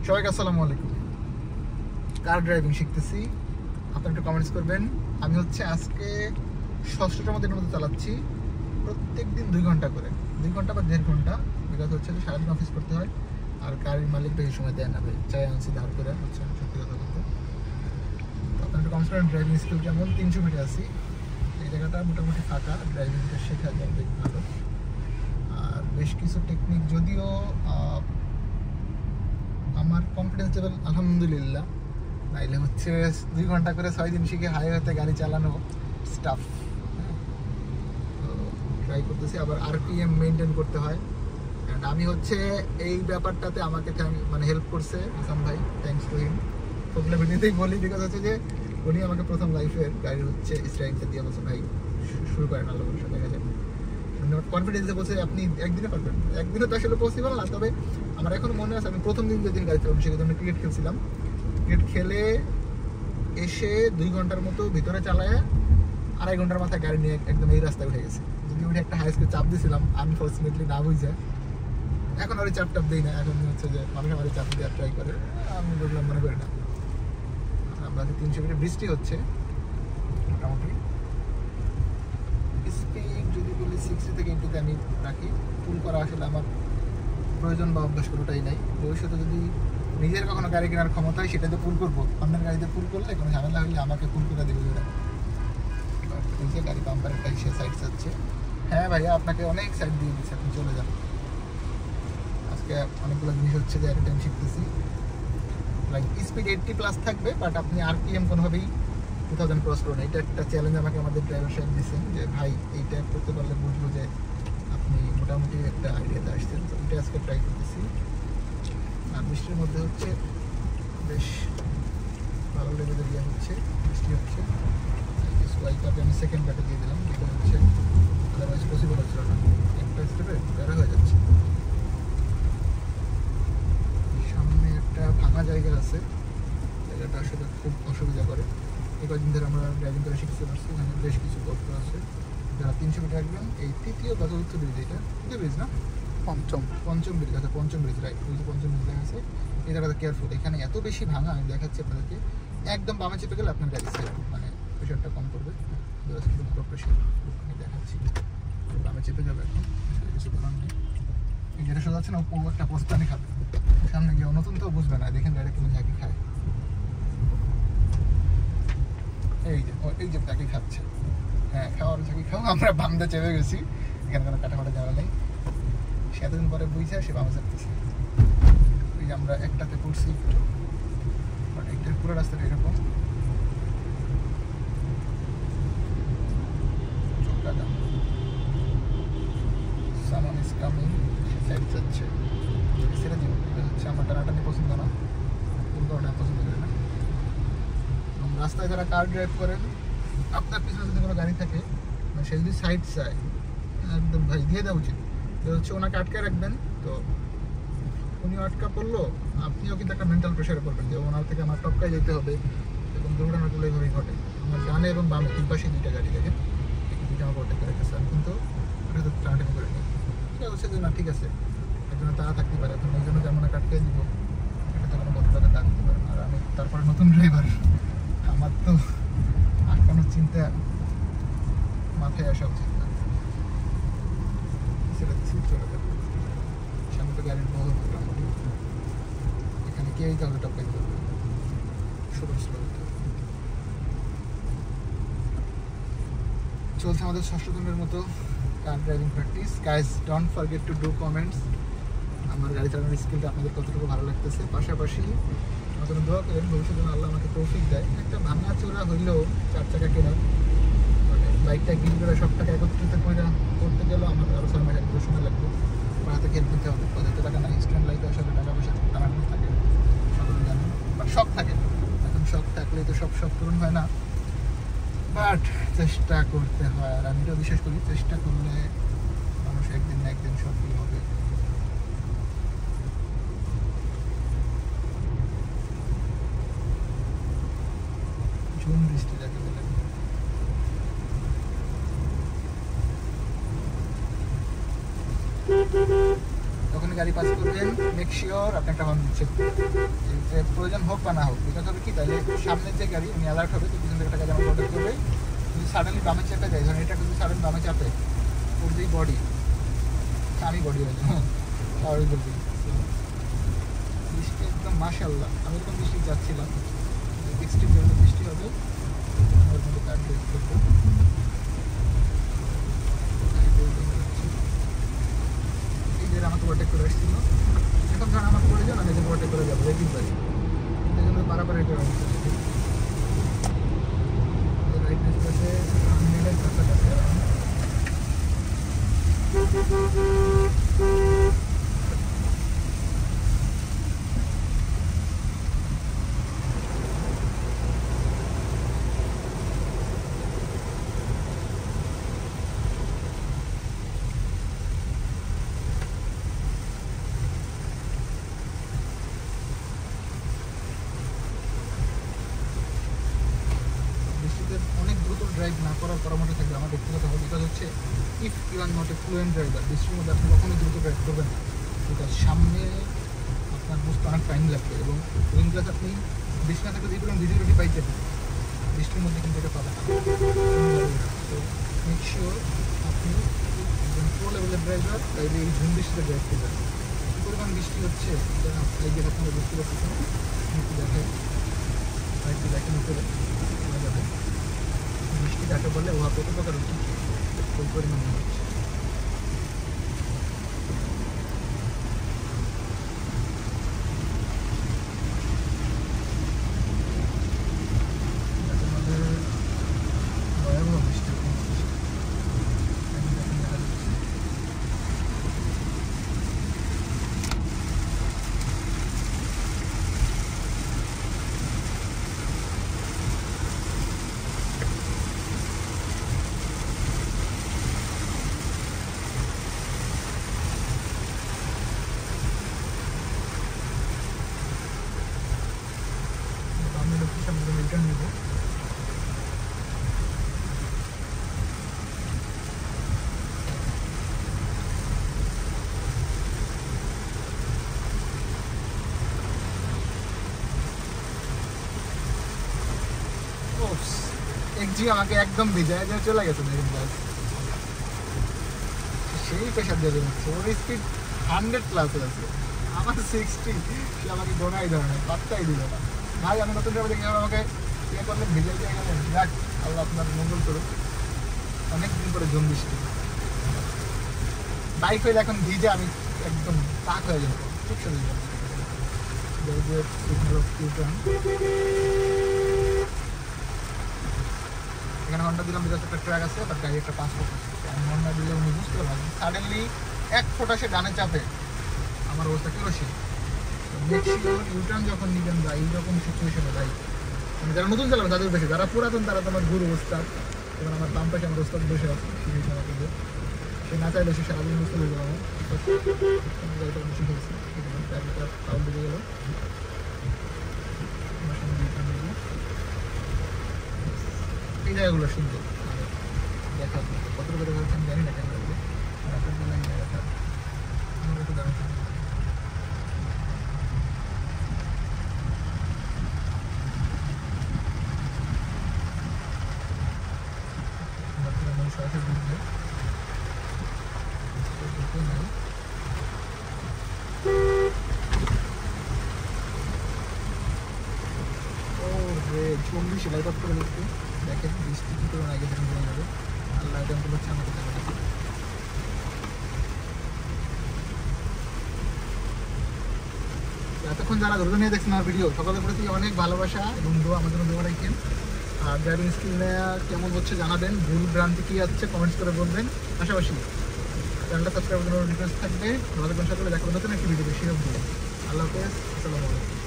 সবাইকে আসসালামু আলাইকুম। কার ড্রাইভিং শিখতেছি, আপনারা একটু কমেন্টস করবেন। আমি হচ্ছে আজকে 6টার মধ্যে চালাচ্ছি, প্রত্যেক দিন 2 ঘন্টা করে, 2 ঘন্টা বা 1.5 ঘন্টা। বিকজ হচ্ছে যে সারাদিন অফিস করতে হয়, আর গাড়ির মালিক বেশি সময় দেয় না, চাই আনছি ধার করে, হচ্ছে সত্যি কথা বলতে। আপনার একটু কমেন্টস করেন ড্রাইভিং স্কিল কেমন। 300 মিটার আছি, এই জায়গাটা মোটামুটি ফাঁকা, ড্রাইভিংটা শেখা যায় বেশ ভালো। আর বেশ কিছু টেকনিক, যদিও আমার কনফিডেন্স লেভেল আলহামদুলিল্লাহ, নাইলে হচ্ছে 2 ঘন্টা করে 6 দিন শিখে হাইওয়েতে গাড়ি চালানো স্টাফ। তো ট্রাই করতেছি, আবার আরপিএম মেনটেন করতে হয়। অ্যান্ড আমি হচ্ছে এই ব্যাপারটাতে আমাকে মানে হেল্প করছে হাসান ভাই, থ্যাংকস টু হিম। প্রবলেম এমনিতেই বলি, বিকজ হচ্ছে যে উনি আমাকে প্রথম লাইফের গাড়ির হচ্ছে স্ট্রাইকটা দিয়ে বলছে ভাই শুরু করেন, আল্লাহ ভরসা দেখা যাবে। কনফিডেন্সে বলছে আপনি একদিনে পারবেন, একদিনে তো আসলে পসিবল না। তবে আমার এখনো মনে আছে, আমি প্রথম দিন যেদিন গাড়ি চালাম সেদিন আমি ক্রিকেট খেলছিলাম। ক্রিকেট খেলে এসে 2 ঘন্টার মতো ভিতরে চালায় 2.5 ঘন্টার মাথায় গাড়ি নিয়ে একদম এই রাস্তায় উঠে গেছে। যদি উঠে একটা হাই স্পিড চাপ দিয়েছিলাম, আনফর্চুনেটলি না বুঝে। এখন আর চাপ টাপ দিই না, এখন হচ্ছে যে মানুষ আমার চাপ দেওয়ার ট্রাই করে, আমি বললাম মনে করি না। আমরা 300 মিটার বৃষ্টি হচ্ছে, মোটামুটি স্পিড যদি বলি 60 থেকে 80-তে আমি রাখি। পুল করা আসলে আমার প্রয়োজন বা অভ্যাস কোনোটাই নাই। ভবিষ্যতে যদি নিজের কখনো গাড়ি কেনার ক্ষমতা হয়, সেটাতে পুল করবো। অন্যের গাড়িতে পুল করলে কোনো ঝামেলা হলে আমাকে পুল করে দেবে ওরা। এই যে গাড়ি বাম্পারেরটা সে সাইড চাচ্ছে। হ্যাঁ ভাইয়া, আপনাকে অনেক সাইড দিয়ে দিচ্ছে, আপনি চলে যান। আজকে অনেকগুলো জিনিস হচ্ছে যে একটা টাইম শিখতেছি। লাইক স্পিড 80+ থাকবে, বাট আপনি আরপিএম কোনোভাবেই 2000 ক্রস করুন। এটা একটা চ্যালেঞ্জ আমাকে আমাদের ড্রাইভার সাহেব দিচ্ছেন, যে ভাই এইটা করতে পারলে বুঝবো যে আপনি মোটামুটি একটা আইডিয়াতে আসছেন। তো এটা আজকে ট্রাই করতেছি। আর বৃষ্টির মধ্যে হচ্ছে বেশ ভালো লেভেলের ইয়ে হচ্ছে, বৃষ্টি হচ্ছে। সোয়াইপাকে আমি সেকেন্ড ব্যাটে দিয়ে দিলাম, যেটা হচ্ছে আদারওয়াইজ পসিবল হচ্ছিল না। একটা স্টেপে বেড়া হয়ে যাচ্ছে। সামনে একটা ভাঙা জায়গা আছে, জায়গাটা আসলে খুব অসুবিধা করে। এই কয়েকদিন ধরে আমরা ড্রাইভিং করে শিখতে পারছি, এখানে বেশ কিছু গল্প আছে। যারা 300 মিটার রাখবেন, এই তৃতীয় বা চতুর্থ ব্রিজ, এটা তৃতীয় ব্রিজ না, পঞ্চম ব্রিজ আছে, পঞ্চম ব্রিজ, রাইট, ওই যে পঞ্চম ব্রিজ দেখা আছে। এই জায়গাটা কেয়ারফুল, এখানে এত বেশি ভাঙা, আমি দেখাচ্ছি আপনাদেরকে। একদম বামে চেপে গেলে আপনার গাড়ি সেভ, মানে প্রেশারটা কম করবে। প্রেশার আমি দেখাচ্ছি, বামে চেপে যাবে এখন, কিছু করার নেই। এই যেটা সোজা আছে না, ও একটা পোস্টানি খাবে, সামনে গিয়ে নতুন তো বুঝবে না, দেখেন গাড়ি কোনো ঝাঁকি খায়। এই যে তাকে খাচ্ছে, হ্যাঁ খাওয়ার ঝাঁকি খাও। আমরা বামটা চেপে গেছি, এখানে কোনো কাটাফাটা যাওয়া নেই। সে এতদিন পরে বুঝছে, সে বামে চাপতেছে। ওই যে আমরা একটাতে পড়ছি একটু, বাট এইটার পুরো রাস্তাটা এরকম। সামান ইজ কামিং, সাইড যাচ্ছে, সেটা দিব। এটা হচ্ছে আমার টানাটানি পছন্দ না, কোন কারণে পছন্দ করে না। রাস্তায় যারা কার ড্রাইভ করেন, আপনার পিছনে যদি কোনো গাড়ি থাকে, মানে সে যদি সাইড চায়, একদম ভাই দিয়ে দেওয়া উচিত। হচ্ছে ওনাকে আটকায় রাখবেন, তো উনি আটকা পড়লো, আপনিও কিন্তু একটা মেন্টাল প্রেশারে পড়বেন যে ওনার থেকে আমার টপকায় যেতে হবে, এবং দুর্ঘটনাগুলো এইভাবেই ঘটে। আমার ডানে এবং বামে 3 পাশে 2টা গাড়ি দেখে, দুইটা আমার ওটা করে রেখেছে। আমি কিন্তু ওটা তো টানাটানি করে নিই, এটা হচ্ছে যে না ঠিক আছে, এর জন্য তারা থাকতে পারে। এখন এই জন্য যেমন আটকে দিব, এটা তো কোনো বদলাতে তা দিতে পারে না। আর আমি তারপরে নতুন ড্রাইভার, আমার তো আটকানোর চিন্তা মাথায় আসা উচিত না। সেটা চলে যাবে, সামনে তো গাড়ির বহর মোটামুটি, এখানে কেউই কাউকে টপকাই করবে, স্লো হতে চলছে আমাদের 6ষ্ঠ দিনের মতো car driving practice. Guys, don't forget to do comments. আমার গাড়ি চালানোর স্কিলটা আপনাদের কতটুকু ভালো লাগতেছে। পাশাপাশি আমাদের দোয়া করেন ভবিষ্যতে আল্লাহ আমাকে তৌফিক দেয়, একটা ভাঙা চোরা হইলেও 4 চাকা কেনার, মানে বাইকটা গিল করে সব টাকা একত্রিত করে করতে গেলেও আমাদের আরও 6 মাস একটু সময় লাগবে। আমার হাতে খেল কিনতে হবে, পর্যাপ্ত টাকা নাই। স্টুডেন্ট লাইফে আসলে টাকা পয়সা টানাটানি থাকে, সকলে জানেন, বাট শখ থাকে। এখন শখ থাকলেই তো সব শখ পূরণ হয় না, বাট চেষ্টা করতে হয়। আর আমি তো বিশ্বাস করি, চেষ্টা করলে মানুষ একদিন না একদিন সফল হবে। ঝুম বৃষ্টি যাকে বলে, তখন আপনি গাড়ি পাস করবেন, মেক শিওর আপনি একটা হর্ন দিচ্ছেন, যে প্রয়োজন হোক বা না হোক। বিকজ হবে কি, তাহলে সামনের যে গাড়ি উনি অ্যালার্ট হবে, তো পিছন থেকে একটা গাড়ি আমার প্রোটেক্ট করবে। যদি সাডেনলি বামে চেপে যায়, ধরেন এটা যদি সাডেন বামে চাপে, ওর যেই বডি, আমি বডি হয়ে যাবো, তাহলে বলবি বৃষ্টি একদম মাশাআল্লাহ। আমি এরকম বৃষ্টি যাচ্ছিলাম, এক্সট্রিম লেভেলের বৃষ্টি হবে, ওর মধ্যে কাট বেস করবো। এই যে আমাকে ওভারটেক করে আসছিল, এখন ধরেন আমার প্রয়োজন, আমি এদের ওভারটেক করে যাবো, রেডিং পারি, এই জন্য পারাপারি করে আসছে। রাইট ডিসপ্লেসে 100-এর কাছাকাছি আরাম। অনেক দ্রুত ড্রাইভ না করার পরামর্শ থাকবে আমার ব্যক্তিগত হবে। বিকজ হচ্ছে if you are not a fluent driver, বৃষ্টির মধ্যে আপনি কখনোই দ্রুত ড্রাইভ করবেন না, বিকজ সামনে আপনার বুঝতে অনেক টাইম লাগবে। এবং কুলিং গ্লাস আপনি বৃষ্টি না থাকলে যে কোনো ভিজিবিলিটি পাইতে পারেন, বৃষ্টির মধ্যে কিন্তু এটা পাবেন না। তো মেক শিওর আপনি একজন প্রো লেভেলের ড্রাইভার, তাইলে এই ঝুম বৃষ্টিতে ড্রাইভ করবেন। কী পরিমাণ বৃষ্টি হচ্ছে এই যে আপনারা বুঝতে পারছেন, দেখেন বাইকটি দেখেন উপরে যাবে, বৃষ্টি কাকে বলে উহা কত প্রকার ওই পরিমাণে হচ্ছে। ভয়াবহ বৃষ্টি রিটার্ন নেব। একজি আমাকে একদম ভিজায় দিয়ে চলে গেছে মেরিন ক্লাস, সেই প্রেশার দিয়ে দিচ্ছে। ওর স্পিড 100+ আছে, আমার 60, সে আমাকে গোনাই ধরনের পাত্তাই দিল না। ভাই আমি নতুন ড্রাইভার দেখে আমাকে ইয়ে করলেন, ভিজে দিয়ে গেলেন, যাক আল্লাহ আপনার মঙ্গল করুক। অনেকদিন পরে ঝুম বৃষ্টি, বাইক হইলে এখন ভিজে আমি একদম তাক হয়ে যাবো, ঠিক চলে যাবো। এখানে হন্ডা দিলাম, বিকজ একটা ট্র্যাক আছে, বাট গাড়ি একটা পাসপোর্ট আছে। আমি হন্ডা দিলে উনি বুঝতে পারবেন, সাডেনলি এক ফোঁটা সে ডানে চাপে, আমার অবস্থা কেরোসিন। ইউটার্ন যখন নিবেন বা এইরকম সিচুয়েশনে ভাই, মানে যারা নতুন চালাবেন তাদের বেশি, যারা পুরাতন তারা তোমার গুরু ওস্তাদ। এবং আমার বাম পাশে আমার ওস্তাদ বসে আছে, সে না চাইলে সে সারাদিন বুঝতে পারবে আমার গাড়িটা বেশি ফেলছে, তাও দিকে গেল। এই জায়গাগুলো সুন্দর, দেখা কত করে বলছেন জানি না কেন, আর আপনার জন্য দেখা আমার একটু দামি সরাসরি বুঝবে নাই। ও রে 24 লাইট অফ করে দেখতে দেখেন, বৃষ্টি কি করে আগে দেখেন জমে যাবে। আর লাইট অন করলে ছানা কোথায় গেছে। এতক্ষণ যারা ধরে নিয়ে দেখছেন আমার ভিডিও, সকলের প্রতি অনেক ভালোবাসা এবং দোয়া, আমাদের জন্য দোয়া রাখেন। আর ড্রাইভিং স্কিল নেওয়া কেমন হচ্ছে জানাবেন, ভুল ভ্রান্তি কী আছে কমেন্টস করে বলবেন। পাশাপাশি চ্যানেলটা সাবস্ক্রাইব করার রিকোয়েস্ট থাকবে। ভালো থাকবেন সকলে, দেখা হবে নতুন একটি ভিডিও। বেশি হোক, আল্লাহ হাফেজ, আসসালামু আলাইকুম।